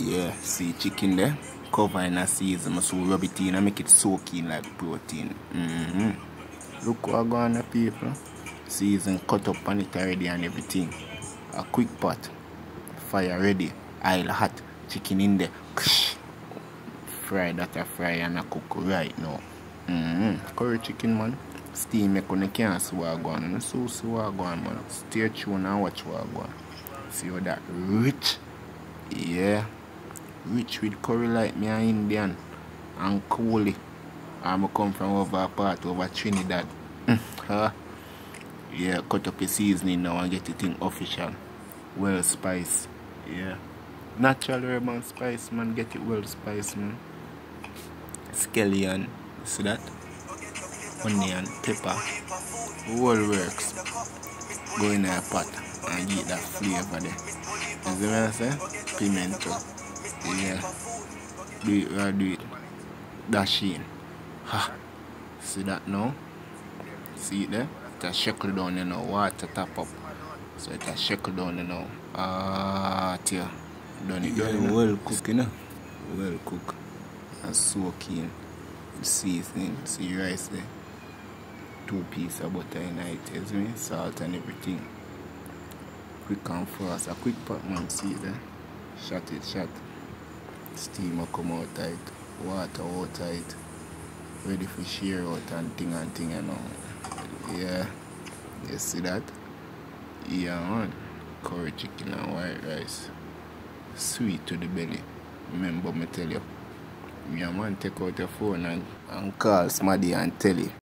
Yeah, see chicken there, cover in a season, so rub it in and make it soak in like protein. Look what going on, people. Season cut up on it already and everything. A quick pot, fire ready, oil hot, chicken in there. Fry that a fry and a cook right now. Curry chicken, man. Steam make on can't see what go on. So see what go on, man. Stay tuned and watch what go on. See how that rich. Yeah. Rich with curry like me and Indian. And coolie. I'm come from over Trinidad. Yeah, cut up the seasoning now and get it in official. Well spiced. Yeah. Natural urban spice, man. Get it well spiced, man. Scallion. See that? Onion, pepper. All works. Go in a pot and get that flavor there. You see what I say? Pimento. Yeah. Do it right, do it. Dash in. Ha. See that now? See it there? It has shackle down, you know. Water tap up. So it has shackle down, you know. Dear. Done it. Yeah, well cooked, you know. Well cooked. And soak in. Seasoning. See rice there. 2 pieces of butter in it, you see me? Salt and everything. Quick and fast. A quick pot, man. See it there? Shut it, shut. Steam will come out tight. Water out tight. Ready for shear out and thing, you know. Yeah. You see that? Yeah, man. Curry chicken and white rice. Sweet to the belly. Remember me tell you. Yeah, man, take out your phone and call somebody and tell you.